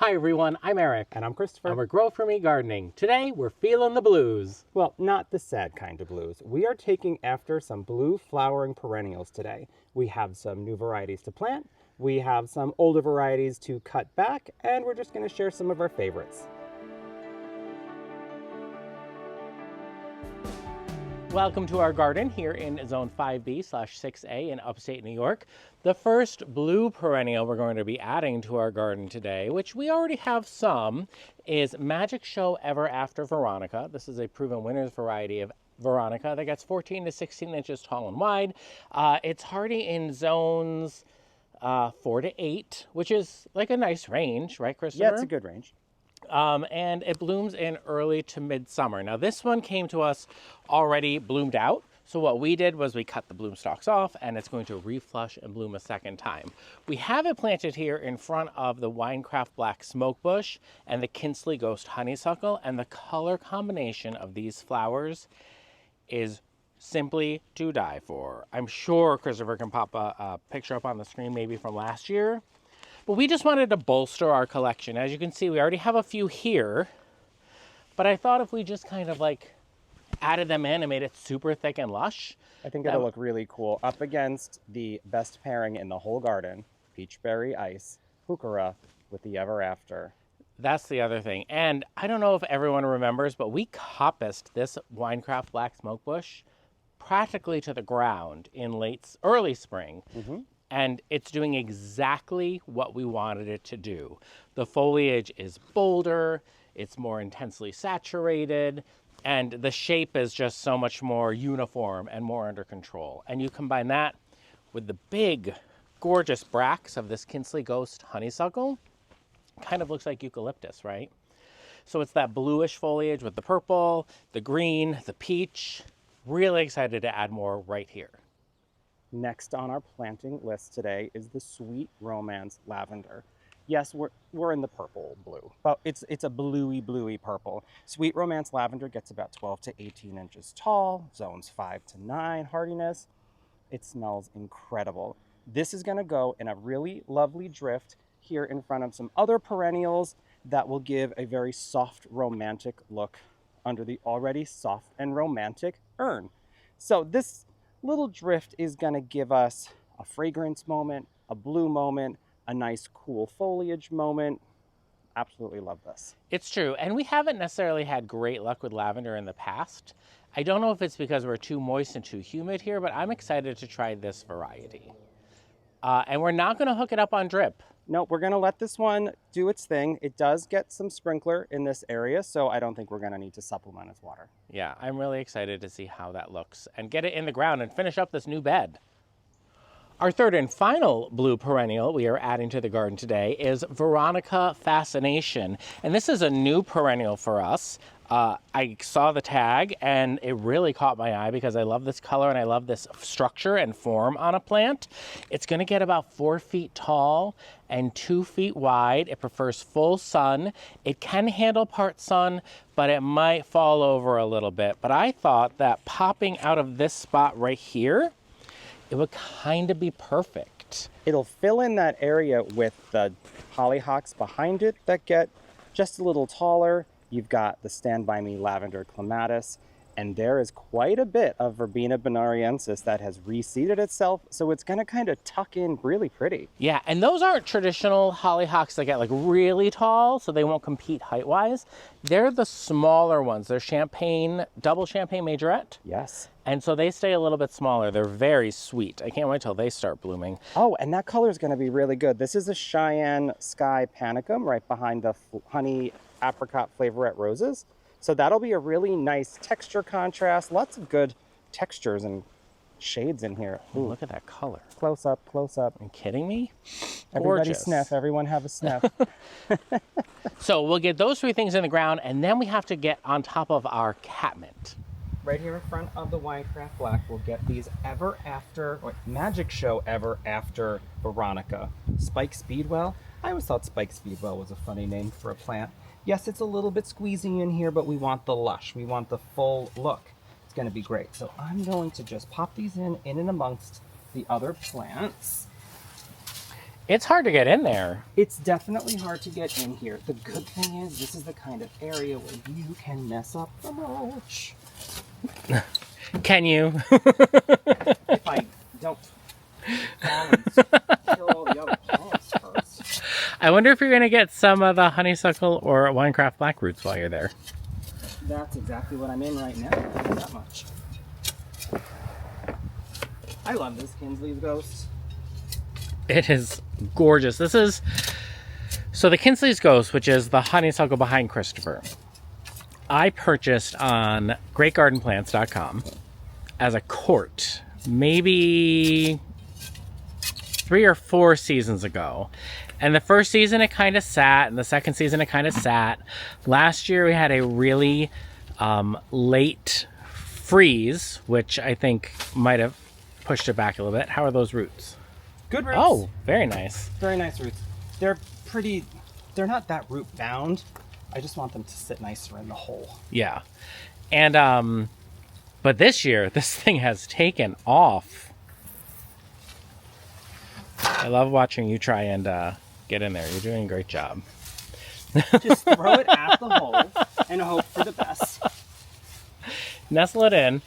Hi everyone, I'm Eric. And I'm Christopher. And we're Grow For Me Gardening. Today we're feeling the blues. Well, not the sad kind of blues. We are taking after some blue flowering perennials today. We have some new varieties to plant, we have some older varieties to cut back, and we're just going to share some of our favorites. Welcome to our garden here in Zone 5B/6A in upstate New York. The first blue perennial we're going to be adding to our garden today, which we already have some, is Magic Show Ever After Veronica. This is a proven winner's variety of Veronica that gets 14 to 16 inches tall and wide. It's hardy in zones 4 to 8, which is like a nice range, right, Christopher? Yeah, it's a good range. And it blooms in early to midsummer. Now this one came to us already bloomed out. So what we did was we cut the bloom stalks off and it's going to reflush and bloom a second time. We have it planted here in front of the Winecraft Black Smoke Bush and the Kinsley Ghost Honeysuckle, and the color combination of these flowers is simply to die for. I'm sure Christopher can pop a picture up on the screen maybe from last year. But we just wanted to bolster our collection. As you can see, we already have a few here, but I thought if we just kind of like added them in and made it super thick and lush, I think it'll look really cool up against the best pairing in the whole garden, Peachberry Ice Heuchera with the Ever After. That's the other thing. And I don't know if everyone remembers, but we coppiced this Winecraft Black Smoke Bush practically to the ground in early spring. And it's doing exactly what we wanted it to do. The foliage is bolder, it's more intensely saturated, and the shape is just so much more uniform and more under control. And you combine that with the big, gorgeous bracts of this Kinsley Ghost Honeysuckle, kind of looks like eucalyptus, right? So it's that bluish foliage with the purple, the green, the peach. Really excited to add more right here. Next on our planting list today is the Sweet Romance Lavender. Yes, we're in the purple blue, but it's a bluey purple. Sweet Romance Lavender gets about 12 to 18 inches tall, zones 5 to 9 hardiness. It smells incredible. This is going to go in a really lovely drift here in front of some other perennials that will give a very soft, romantic look under the already soft and romantic urn. So this little drift is going to give us a fragrance moment, a blue moment, a nice cool foliage moment. Absolutely love this. It's true, and we haven't necessarily had great luck with lavender in the past. I don't know if it's because we're too moist and too humid here, but I'm excited to try this variety. And we're not going to hook it up on drip. No, we're going to let this one do its thing. It does get some sprinkler in this area, so I don't think we're going to need to supplement its water. Yeah, I'm really excited to see how that looks and get it in the ground and finish up this new bed. Our third and final blue perennial we are adding to the garden today is Veronica Fascination. And this is a new perennial for us. I saw the tag and it really caught my eye because I love this color and I love this structure and form on a plant. It's going to get about 4 feet tall and 2 feet wide. It prefers full sun. It can handle part sun, but it might fall over a little bit. But I thought that popping out of this spot right here, it would kind of be perfect. It'll fill in that area with the hollyhocks behind it that get just a little taller. You've got the Stand By Me Lavender Clematis, and there is quite a bit of Verbena bonariensis that has reseeded itself, so it's going to kind of tuck in really pretty. Yeah, and those aren't traditional hollyhocks that get like really tall, so they won't compete height-wise. They're the smaller ones. They're champagne, double champagne majorette. Yes. And so they stay a little bit smaller. They're very sweet. I can't wait till they start blooming. Oh, and that color is going to be really good. This is a Cheyenne Sky Panicum right behind the honey apricot flavorette roses. So that'll be a really nice texture contrast. Lots of good textures and shades in here. Ooh, look at that color. Close up, close up. Are you kidding me? Everybody Gorgeous. sniff. Everyone have a sniff. So we'll get those 3 things in the ground, and then we have to get on top of our catmint. Right here in front of the Winecraft Black, we'll get these Ever After, or Magic Show Ever After Veronica. Spike Speedwell. I always thought Spike Speedwell was a funny name for a plant. Yes, it's a little bit squeezy in here, but we want the lush. We want the full look. It's going to be great. So I'm going to just pop these in and amongst the other plants. It's hard to get in there. It's definitely hard to get in here. The good thing is this is the kind of area where you can mess up the mulch. Can you? If I don't fall and kill all the other plants first. I wonder if you're going to get some of the honeysuckle or Winecraft black roots while you're there. That's exactly what I'm in right now. Not that much. I love this Kinsley's Ghost. It is gorgeous. This is, so the Kinsley's Ghost, which is the honeysuckle behind Christopher, I purchased on greatgardenplants.com as a quart, maybe 3 or 4 seasons ago. And the first season it kind of sat, and the second season it kind of sat. Last year we had a really late freeze, which I think might have pushed it back a little bit. How are those roots? Good roots. Oh, very nice. Very nice roots. They're not that root bound. I just want them to sit nicer in the hole. Yeah. And, but this year, this thing has taken off. I love watching you try and get in there. You're doing a great job. Just throw it at the hole and hope for the best. Nestle it in.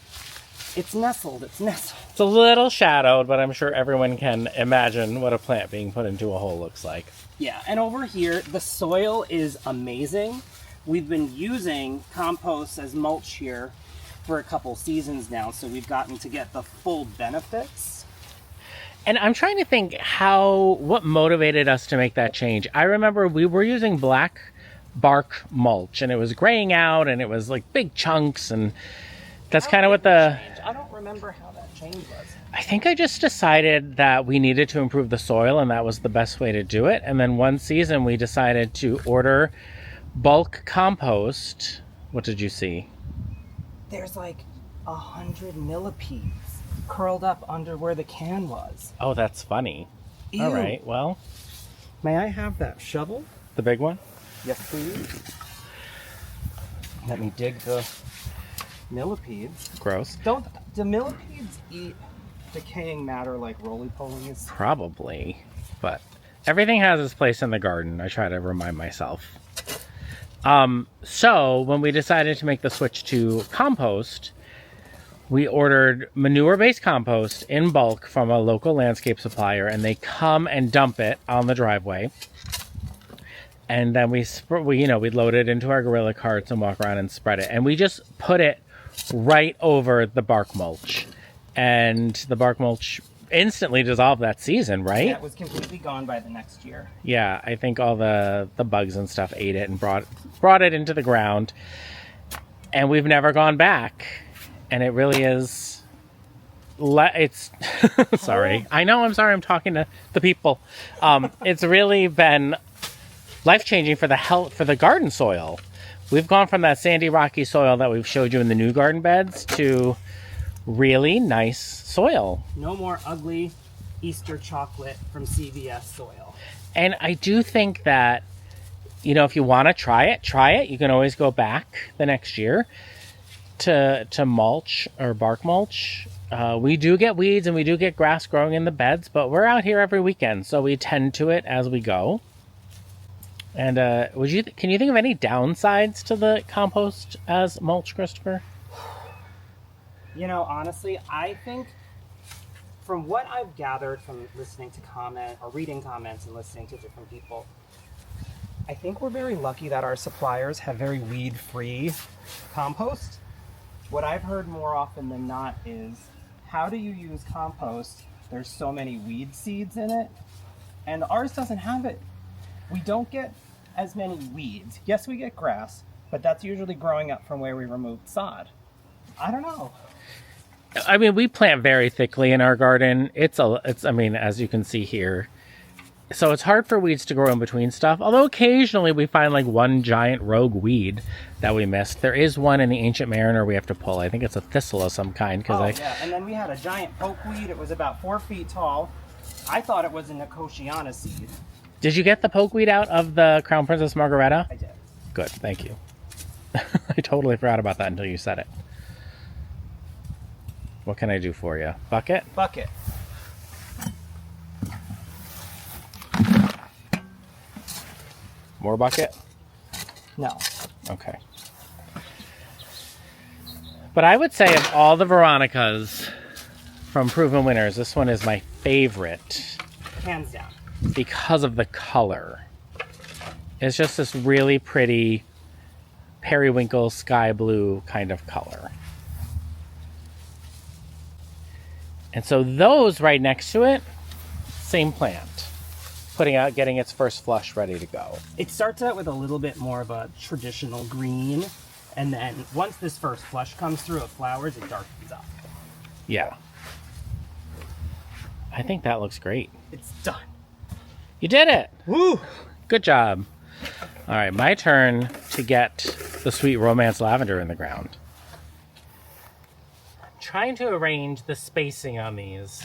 It's nestled. It's nestled. It's a little shadowed, but I'm sure everyone can imagine what a plant being put into a hole looks like. Yeah, and over here, the soil is amazing. We've been using compost as mulch here for a couple seasons now, so we've gotten to get the full benefits. And I'm trying to think what motivated us to make that change. I remember we were using black bark mulch, and it was graying out, and it was like big chunks, and that's kind of what the... I don't remember how that change was. I think I just decided that we needed to improve the soil, and that was the best way to do it. And then one season we decided to order bulk compost. What did you see? There's like 100 millipedes curled up under where the can was. Oh, that's funny. Ew. All right, well. May I have that shovel? The big one? Yes, please. Let me dig the millipedes. Gross. Do millipedes eat decaying matter like roly-polies? Probably, but everything has its place in the garden. I try to remind myself. So when we decided to make the switch to compost, we ordered manure-based compost in bulk from a local landscape supplier, and they come and dump it on the driveway. And then we load it into our gorilla carts and walk around and spread it. And we just put it right over the bark mulch. And the bark mulch instantly dissolved that season, right? Yeah, it was completely gone by the next year. Yeah, I think all the bugs and stuff ate it and brought it into the ground. And we've never gone back. And it really is... It's... sorry. I know, I'm sorry, I'm talking to the people. It's really been life-changing for the garden soil. We've gone from that sandy, rocky soil that we've showed you in the new garden beds to really nice soil. No more ugly Easter chocolate from CVS soil. And I do think that, if you want to try it. You can always go back the next year to mulch or bark mulch. We do get weeds and we do get grass growing in the beds, but we're out here every weekend, so we tend to it as we go. And can you think of any downsides to the compost as mulch, Christopher? Honestly, I think from what I've gathered from listening to reading comments and listening to different people, I think we're very lucky that our suppliers have very weed-free compost. What I've heard more often than not is, how do you use compost? There's so many weed seeds in it, and ours doesn't have it. We don't get as many weeds. Yes, we get grass, but that's usually growing up from where we removed sod. I don't know. I mean, we plant very thickly in our garden. It's as you can see here. So it's hard for weeds to grow in between stuff. Although occasionally we find like one giant rogue weed that we missed. There is one in the Ancient Mariner we have to pull. I think it's a thistle of some kind. Yeah. And then we had a giant pokeweed. It was about 4 feet tall. I thought it was a Nicotiana seed. Did you get the pokeweed out of the Crown Princess Margareta? I did. Good, thank you. I totally forgot about that until you said it. What can I do for you? Bucket? Bucket. More bucket? No. Okay. But I would say of all the Veronicas from Proven Winners, this one is my favorite. Hands down. Because of the color. It's just this really pretty periwinkle sky blue kind of color. And so those right next to it, same plant. Getting its first flush ready to go. It starts out with a little bit more of a traditional green, and then once this first flush comes through, it flowers, it darkens up. Yeah. I think that looks great. It's done. You did it! Woo! Good job. All right, my turn to get the Sweet Romance Lavender in the ground. I'm trying to arrange the spacing on these.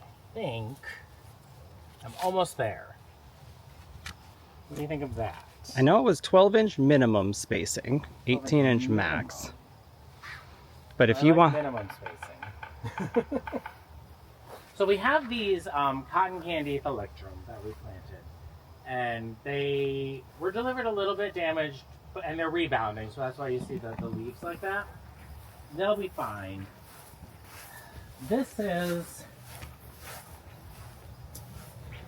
I think I'm almost there. What do you think of that? I know it was 12-inch minimum spacing, 18-inch max. But if you want minimum spacing. So we have these cotton candy electrum that we planted, and they were delivered a little bit damaged, and they're rebounding, so that's why you see the leaves like that. They'll be fine. This is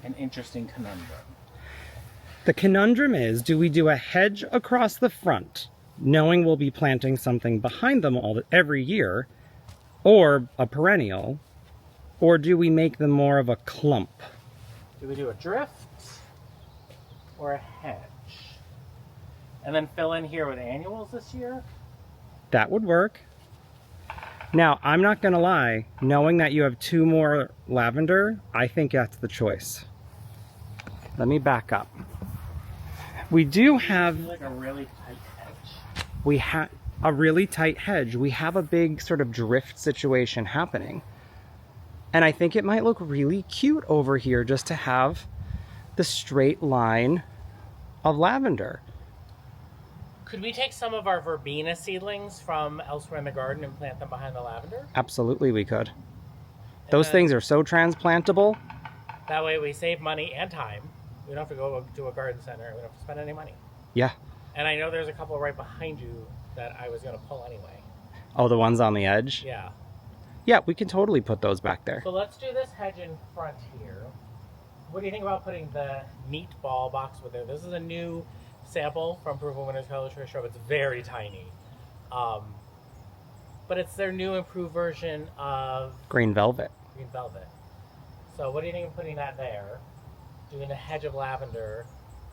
an interesting conundrum. The conundrum is, do we do a hedge across the front, knowing we'll be planting something behind them every year, or a perennial, or do we make them more of a clump? Do we do a drift or a hedge? And then fill in here with annuals this year? That would work. Now, I'm not going to lie, knowing that you have 2 more lavender, I think that's the choice. Let me back up. We do have like a really tight hedge. We have a really tight hedge. We have a big sort of drift situation happening. And I think it might look really cute over here just to have the straight line of lavender. Could we take some of our verbena seedlings from elsewhere in the garden and plant them behind the lavender? Absolutely we could. Those things are so transplantable. That way we save money and time. We don't have to go to a garden center. We don't have to spend any money. Yeah. And I know there's a couple right behind you that I was going to pull anyway. Oh, the ones on the edge? Yeah. Yeah, we can totally put those back there. So let's do this hedge in front here. What do you think about putting the meat ball box with it? This is a new sample from Proven Winners Color Choice Shrub. It's very tiny. But it's their new improved version of Green velvet. Green velvet. So what do you think of putting that there? Doing a hedge of lavender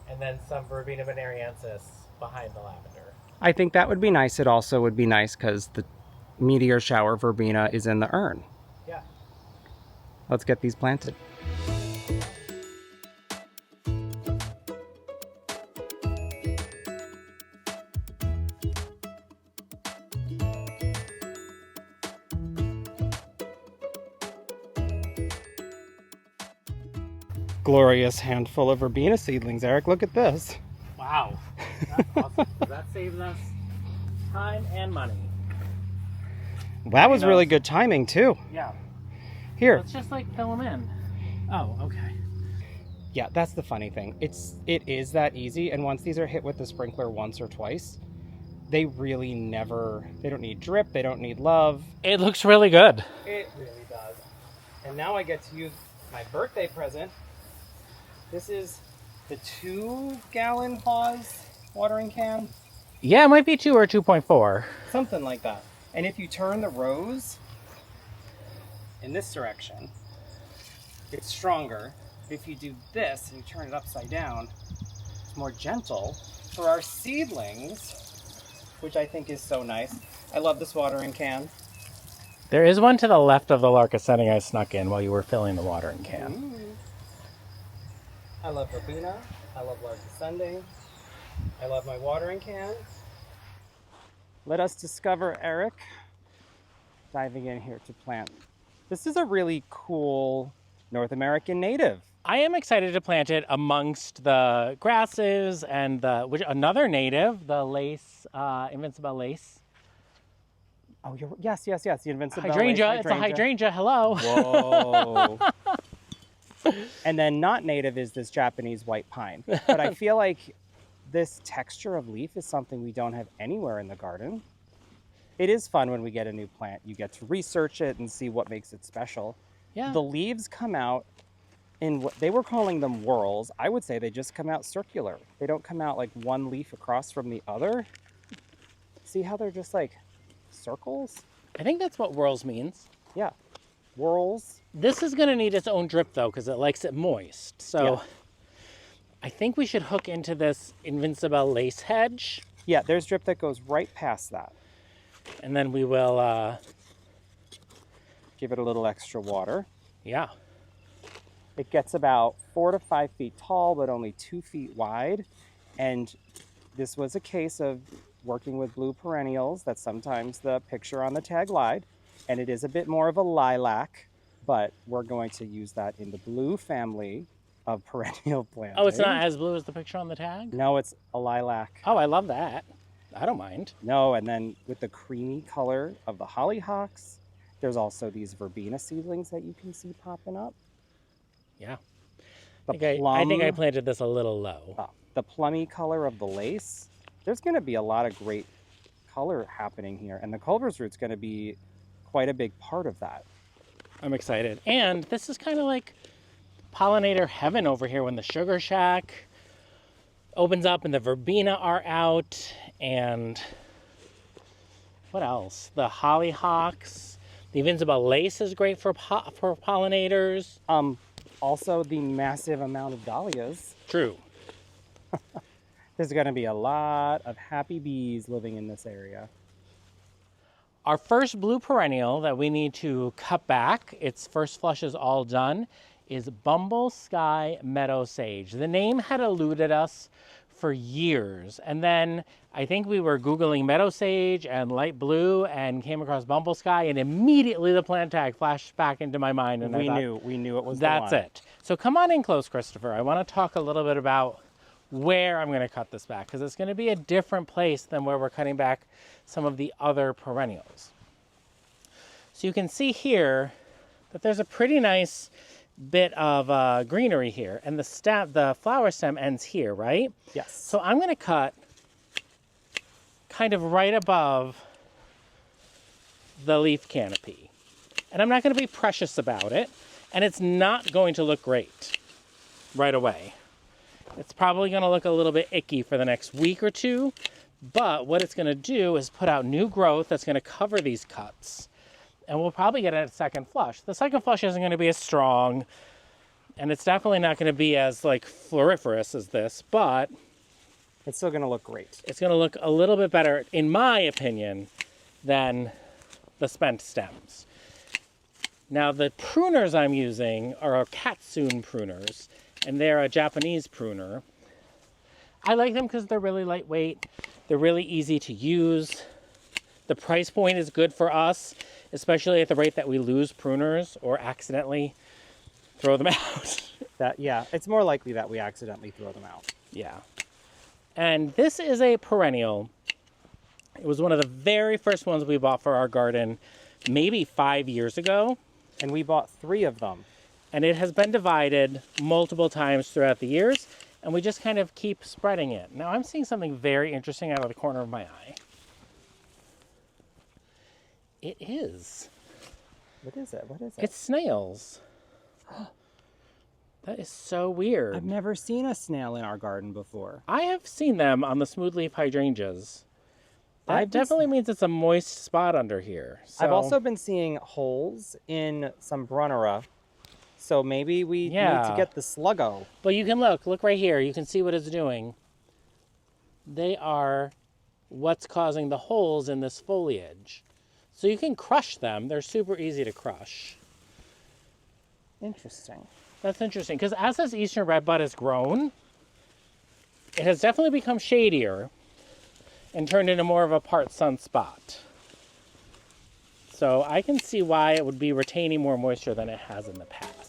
and then some verbena bonariensis behind the lavender. I think that would be nice. It also would be nice because the meteor shower verbena is in the urn. Yeah. Let's get these planted. Glorious handful of verbena seedlings, Eric. Look at this. Wow. That's awesome. That saves us time and money. That was really good timing, too. Yeah. Here. Let's just like fill them in. Oh, okay. Yeah, that's the funny thing. It is that easy, and once these are hit with the sprinkler once or twice, they really never, they don't need drip, they don't need love. It looks really good. It really does. And now I get to use my birthday present. This is the 2-gallon Pause watering can. Yeah, it might be 2 or 2.4. Something like that. And if you turn the rose in this direction, it's stronger. If you do this and you turn it upside down, it's more gentle. For our seedlings, which I think is so nice. I love this watering can. There is one to the left of the lark ascending I snuck in while you were filling the watering can. Ooh. I love verbena. I love lark ascending. I love my watering can. Let us discover Eric diving in here to plant. This is a really cool North American native. I am excited to plant it amongst the grasses and another native, the lace, Invincible lace. Oh, yes, the Invincible hydrangea. lace It's a hydrangea. Hello. Whoa. And then not native is this Japanese white pine. But I feel like this texture of leaf is something we don't have anywhere in the garden. It is fun when we get a new plant. You get to research it and see what makes it special. Yeah. The leaves come out in what they were calling them whorls. I would say they just come out circular. They don't come out like one leaf across from the other. See how they're just like circles? I think that's what whirls means. Yeah, whorls. This is going to need its own drip, though, because it likes it moist. So Yeah. I think we should hook into this Invincible lace hedge. Yeah, there's drip that goes right past that. And then we will, Give it a little extra water. yeah. It gets about 4 to 5 feet tall, but only 2 feet wide. And this was a case of working with blue perennials that sometimes the picture on the tag lied. And it is a bit more of a lilac, but we're going to use that in the blue family of perennial plants. Oh, it's not as blue as the picture on the tag? No, it's a lilac. Oh, I love that. I don't mind. No, and then with the creamy color of the hollyhocks, there's also these verbena seedlings that you can see popping up. Yeah. The I think I planted this a little low. The plummy color of the lace. There's going to be a lot of great color happening here, and the Culver's root's going to be quite a big part of that. I'm excited. And this is kind of like pollinator heaven over here when the sugar shack opens up and the verbena are out. And what else? The hollyhocks. The Invincible lace is great for pollinators. Also, the massive amount of dahlias. True. There's going to be a lot of happy bees living in this area. Our first blue perennial that we need to cut back, its first flush is all done, is Bumblesky Meadow Sage. The name had eluded us for years. And then I think we were Googling meadow sage and light blue and came across Bumblesky, and immediately the plant tag flashed back into my mind. And we knew it was that's the one. it. So come on in close, Christopher. I want to talk a little bit about where I'm going to cut this back, because it's going to be a different place than where we're cutting back some of the other perennials. So you can see here that there's a pretty nice bit of greenery here, and the flower stem ends here, right? Yes. So I'm going to cut kind of right above the leaf canopy, and I'm not going to be precious about it, and it's not going to look great right away. It's probably going to look a little bit icky for the next week or two, but what it's going to do is put out new growth that's going to cover these cuts. And we'll probably get a second flush. The second flush isn't going to be as strong, and it's definitely not going to be as like floriferous as this, but it's still going to look great. It's going to look a little bit better, in my opinion, than the spent stems. Now, the pruners I'm using are Katsune pruners, and they're a Japanese pruner. I like them because they're really lightweight. They're really easy to use. The price point is good for us, especially at the rate that we lose pruners or accidentally throw them out. Yeah, it's more likely that we accidentally throw them out. Yeah. And this is a perennial. It was one of the very first ones we bought for our garden maybe 5 years ago. And we bought 3 of them. And it has been divided multiple times throughout the years, and we just kind of keep spreading it. Now I'm seeing something very interesting out of the corner of my eye. It is. What is it? What is it? It's snails. That is so weird. I've never seen a snail in our garden before. I have seen them on the smoothleaf hydrangeas. That I've definitely means it's a moist spot under here. So, I've also been seeing holes in some Brunnera. So maybe we need to get the sluggo. But you can look right here. You can see what it's doing. They are what's causing the holes in this foliage. So you can crush them. They're super easy to crush. Interesting. That's interesting, because as this eastern redbud has grown, it has definitely become shadier and turned into more of a part sun spot. So I can see why it would be retaining more moisture than it has in the past.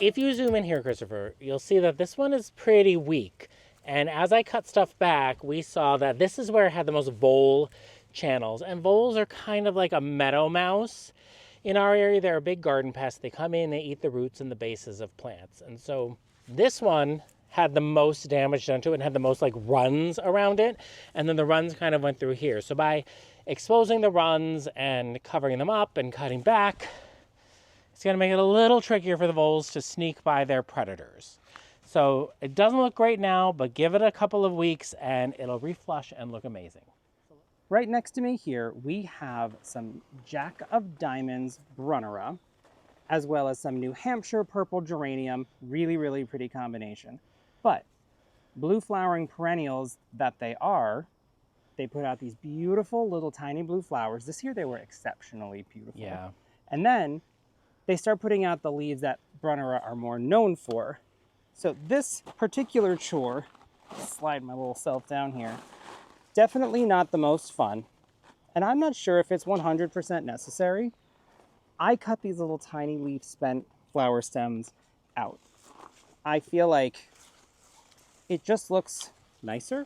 If you zoom in here, Christopher, you'll see that this one is pretty weak. And as I cut stuff back, we saw that this is where it had the most vole channels. And voles are kind of like a meadow mouse. In our area, they're a big garden pest. They come in, they eat the roots and the bases of plants. And so this one had the most damage done to it and had the most like runs around it. And then the runs kind of went through here. So by exposing the runs and covering them up and cutting back, it's going to make it a little trickier for the voles to sneak by their predators. So it doesn't look great now, but give it a couple of weeks and it'll reflush and look amazing. Right next to me here, we have some Jack of Diamonds Brunnera, as well as some New Hampshire purple geranium. Really, really pretty combination. But blue flowering perennials that they are, they put out these beautiful little tiny blue flowers. This year they were exceptionally beautiful. Yeah. And then they start putting out the leaves that Brunnera are more known for. So this particular chore, slide my little self down here, definitely not the most fun. And I'm not sure if it's 100% necessary. I cut these little tiny leaf spent flower stems out. I feel like it just looks nicer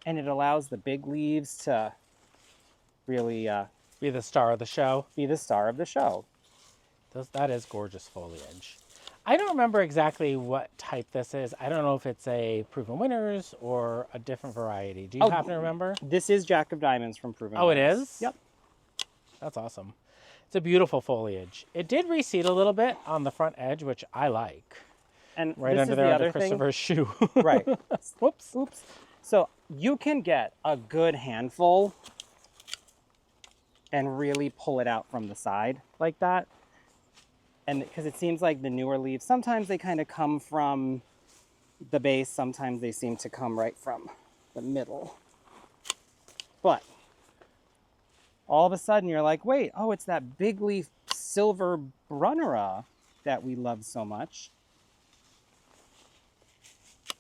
and it allows the big leaves to really Be the star of the show. be the star of the show. That is gorgeous foliage. I don't remember exactly what type this is. I don't know if it's a Proven Winners or a different variety. Do you happen to remember? This is Jack of Diamonds from Proven Oh, it Winners. is? Yep. That's awesome. It's a beautiful foliage. It did reseed a little bit on the front edge, which I like. And Right this under is there the under other thing. Christopher's shoe. Right. Whoops. Oops. So you can get a good handful and really pull it out from the side like that. And because it seems like the newer leaves, sometimes they kind of come from the base, sometimes they seem to come right from the middle. But all of a sudden you're like, wait, oh, it's that big leaf silver Brunnera that we love so much.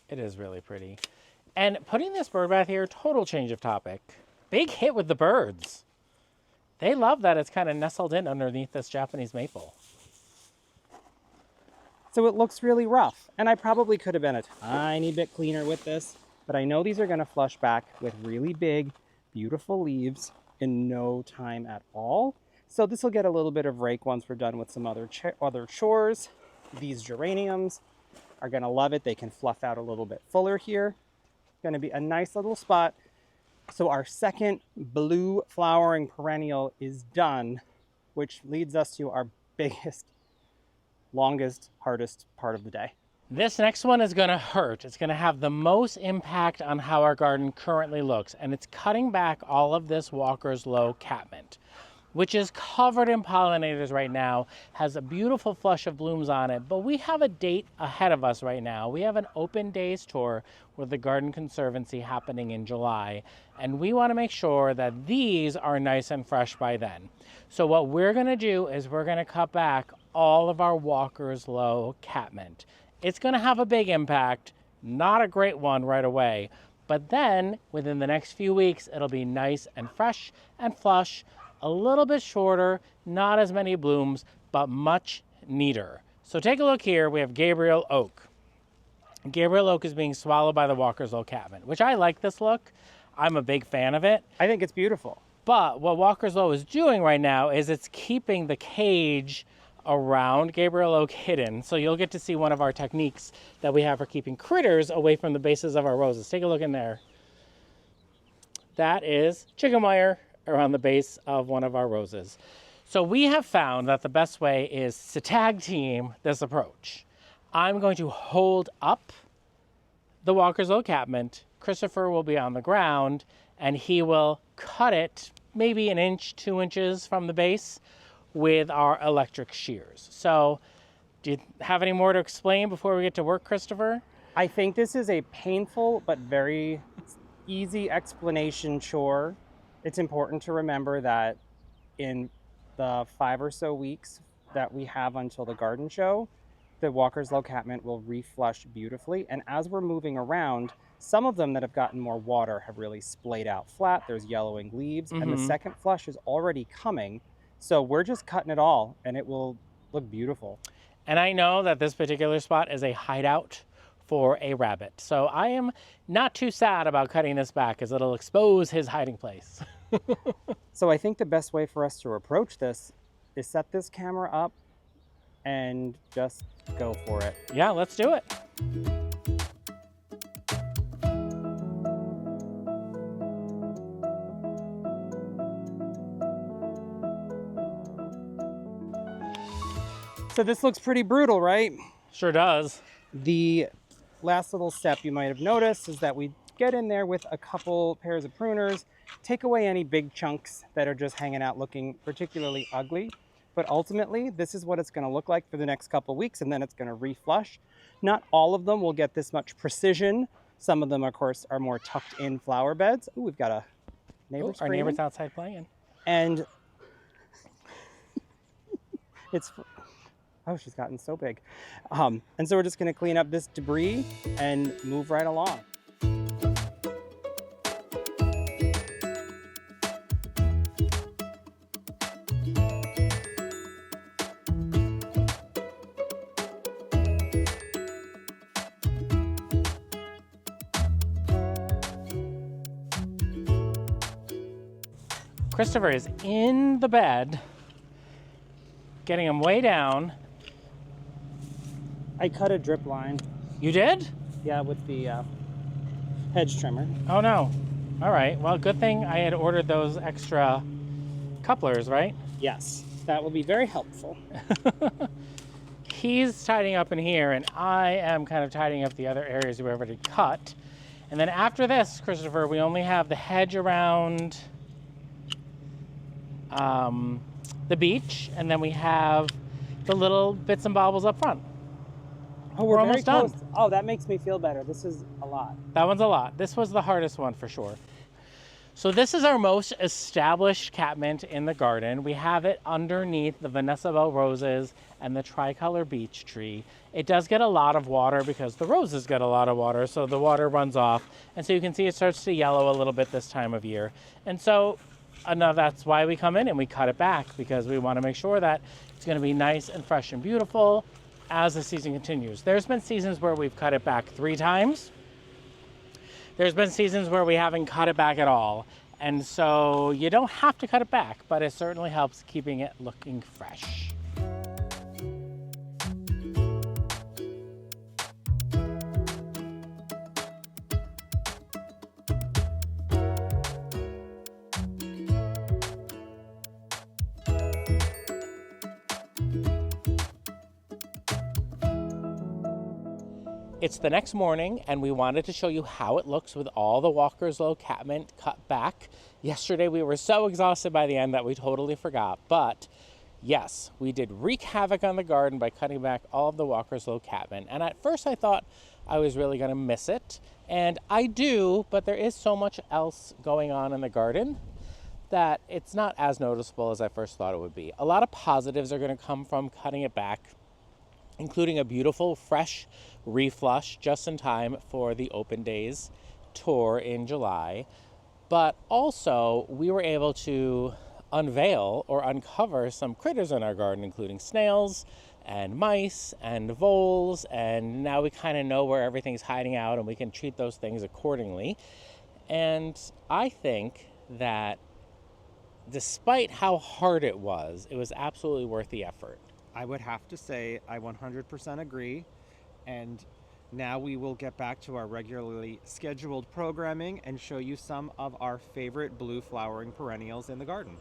It is really pretty. And putting this bird bath here, total change of topic. Big hit with the birds. They love that it's kind of nestled in underneath this Japanese maple. So it looks really rough. And I probably could have been a tiny bit cleaner with this, but I know these are gonna flush back with really big, beautiful leaves in no time at all. So this will get a little bit of rake once we're done with some other chores. These geraniums are gonna love it. They can fluff out a little bit fuller here. Gonna be a nice little spot. So our second blue flowering perennial is done, which leads us to our biggest, longest, hardest part of the day. This next one is going to hurt. It's going to have the most impact on how our garden currently looks, and it's cutting back all of this Walker's Low Catmint, which is covered in pollinators right now, has a beautiful flush of blooms on it, but we have a date ahead of us right now. We have an open days tour with the Garden Conservancy happening in July, and we want to make sure that these are nice and fresh by then. So what we're going to do is we're going to cut back all of our Walker's Low Catmint. It's going to have a big impact, not a great one right away, but then within the next few weeks, it'll be nice and fresh and flush, a little bit shorter, not as many blooms, but much neater. So take a look here. We have Gabriel Oak. Gabriel Oak is being swallowed by the Walker's Low Catmint, which I like this look. I'm a big fan of it. I think it's beautiful. But what Walker's Low is doing right now is it's keeping the cage around Gabriel Oak hidden. So you'll get to see one of our techniques that we have for keeping critters away from the bases of our roses. Take a look in there. That is chicken wire around the base of one of our roses. So we have found that the best way is to tag team this approach. I'm going to hold up the Walker's Low Catmint. Christopher will be on the ground and he will cut it maybe an inch, 2 inches from the base with our electric shears. So do you have any more to explain before we get to work, Christopher? I think this is a painful but very easy explanation chore. It's important to remember that in the 5 or so weeks that we have until the garden show, the Walker's Low Catmint will reflush beautifully. And as we're moving around, some of them that have gotten more water have really splayed out flat. There's yellowing leaves, and the second flush is already coming. So we're just cutting it all, and it will look beautiful. And I know that this particular spot is a hideout for a rabbit. So I am not too sad about cutting this back as it'll expose his hiding place. So I think the best way for us to approach this is set this camera up and just go for it. Yeah, let's do it. So this looks pretty brutal, right? Sure does. The last little step you might have noticed is that we get in there with a couple pairs of pruners, take away any big chunks that are just hanging out looking particularly ugly. But ultimately, this is what it's going to look like for the next couple weeks, and then it's going to reflush. Not all of them will get this much precision. Some of them, of course, are more tucked in flower beds. Ooh, we've got a neighbor Our screaming. neighbor's outside playing. And it's, oh, she's gotten so big. And so we're just going to clean up this debris and move right along. Christopher is in the bed, getting him way down. I cut a drip line. You did? Yeah, with the hedge trimmer. Oh no. All right. Well, good thing I had ordered those extra couplers, right? Yes, that will be very helpful. He's tidying up in here, and I am kind of tidying up the other areas we already cut. And then after this, Christopher, we only have the hedge around the beach, and then we have the little bits and bobbles up front. Oh, We're very almost close. done. Oh, that makes me feel better. This is a lot. That one's a lot. This was the hardest one for sure. So this is our most established catmint in the garden. We have it underneath the Vanessa Bell roses and the tricolor beech tree. It does get a lot of water because the roses get a lot of water, so the water runs off. And so you can see it starts to yellow a little bit this time of year. And so that's why we come in and we cut it back, because we want to make sure that it's going to be nice and fresh and beautiful as the season continues. There's been seasons where we've cut it back 3 times. There's been seasons where we haven't cut it back at all. And so you don't have to cut it back, but it certainly helps keeping it looking fresh. It's the next morning, and we wanted to show you how it looks with all the Walker's Low catmint cut back. Yesterday, we were so exhausted by the end that we totally forgot. But yes, we did wreak havoc on the garden by cutting back all of the Walker's Low catmint. And at first, I thought I was really going to miss it. And I do, but there is so much else going on in the garden that it's not as noticeable as I first thought it would be. A lot of positives are going to come from cutting it back, including a beautiful fresh reflush just in time for the Open Days tour in July. But also we were able to unveil or uncover some critters in our garden, including snails and mice and voles, and now we kind of know where everything's hiding out and we can treat those things accordingly. And I think that despite how hard it was absolutely worth the effort. I would have to say I 100% agree. And now we will get back to our regularly scheduled programming and show you some of our favorite blue flowering perennials in the garden.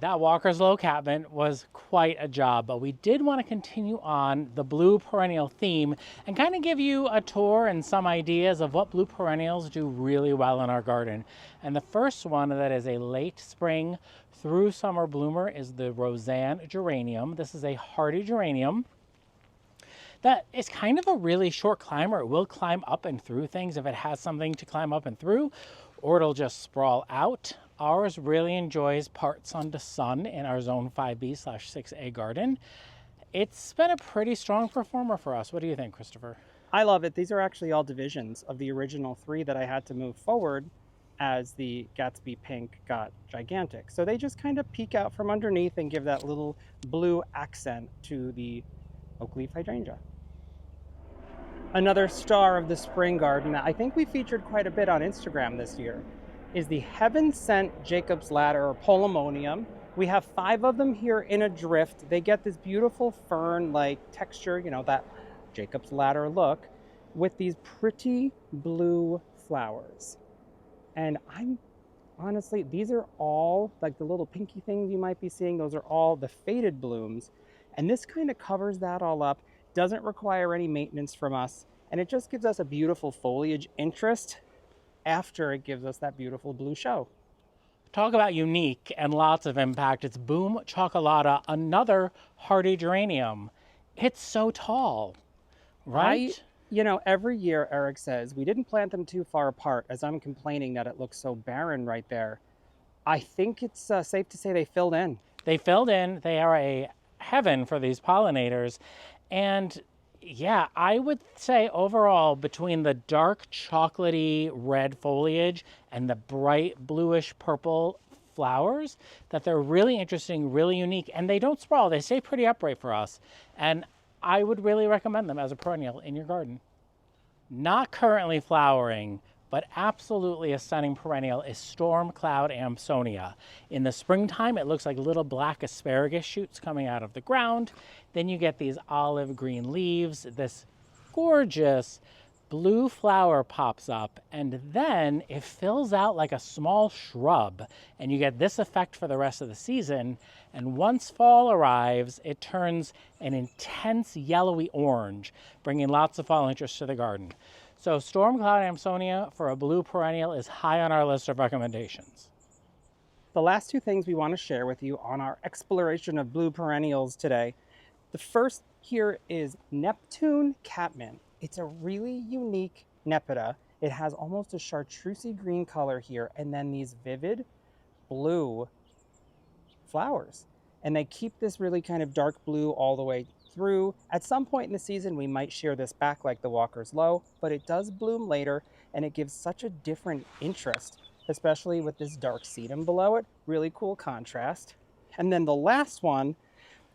That Walker's Low catmint was quite a job, but we did want to continue on the blue perennial theme and kind of give you a tour and some ideas of what blue perennials do really well in our garden. And the first one that is a late spring through summer bloomer is the Roseanne geranium. This is a hardy geranium that is kind of a really short climber. It will climb up and through things if it has something to climb up and through, or it'll just sprawl out. Ours really enjoys parts under sun in our Zone 5B/6A garden. It's been a pretty strong performer for us. What do you think, Christopher? I love it. These are actually all divisions of the original 3 that I had to move forward as the Gatsby Pink got gigantic. So they just kind of peek out from underneath and give that little blue accent to the oak leaf hydrangea. Another star of the spring garden that I think we featured quite a bit on Instagram this year is the Heaven Sent Jacob's Ladder or Polemonium. We have 5 of them here in a drift. They get this beautiful fern-like texture, you know, that Jacob's Ladder look, with these pretty blue flowers. And I'm honestly, these are all like the little pinky things you might be seeing. Those are all the faded blooms. And this kind of covers that all up, doesn't require any maintenance from us. And it just gives us a beautiful foliage interest after it gives us that beautiful blue show. Talk about unique and lots of impact. It's Boom Chocolata, another hardy geranium. It's so tall, right? You know, every year Eric says, we didn't plant them too far apart, as I'm complaining that it looks so barren right there. I think it's safe to say they filled in. They filled in. They are a heaven for these pollinators. And yeah, I would say overall, between the dark chocolatey red foliage and the bright bluish purple flowers, that they're really interesting, really unique, and they don't sprawl. They stay pretty upright for us. And I would really recommend them as a perennial in your garden. Not currently flowering, but absolutely a stunning perennial is Storm Cloud Amsonia. In the springtime, it looks like little black asparagus shoots coming out of the ground. Then you get these olive green leaves, this gorgeous blue flower pops up, and then it fills out like a small shrub, and you get this effect for the rest of the season. And once fall arrives, it turns an intense yellowy orange, bringing lots of fall interest to the garden. So Storm Cloud Amsonia for a blue perennial is high on our list of recommendations. The last 2 things we want to share with you on our exploration of blue perennials today. The first here is Neptune Catmint. It's a really unique nepeta. It has almost a chartreusey green color here, and then these vivid blue flowers. And they keep this really kind of dark blue all the way through. At some point in the season, we might shear this back like the Walker's Low, but it does bloom later, and it gives such a different interest, especially with this dark sedum below it. Really cool contrast. And then the last one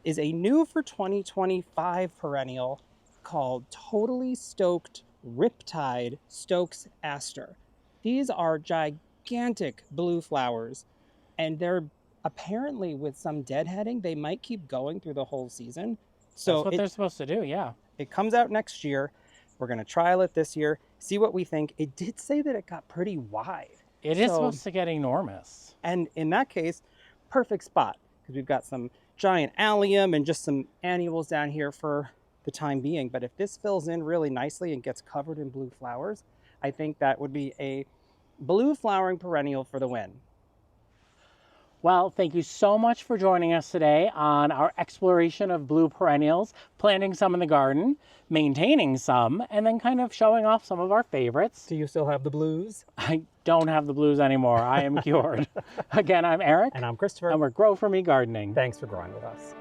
is a new for 2025 perennial called Totally Stoked Riptide Stokes Aster. These are gigantic blue flowers, and they're apparently, with some deadheading, they might keep going through the whole season. So that's what they're supposed to do, yeah. It comes out next year. We're going to trial it this year, see what we think. It did say that it got pretty wide. It is supposed to get enormous. And in that case, perfect spot, because we've got some giant allium and just some annuals down here for the time being. But if this fills in really nicely and gets covered in blue flowers, I think that would be a blue flowering perennial for the win. Well, thank you so much for joining us today on our exploration of blue perennials, planting some in the garden, maintaining some, and then kind of showing off some of our favorites. Do you still have the blues? I don't have the blues anymore. I am cured. Again, I'm Eric. And I'm Christopher. And we're Grow For Me Gardening. Thanks for growing with us.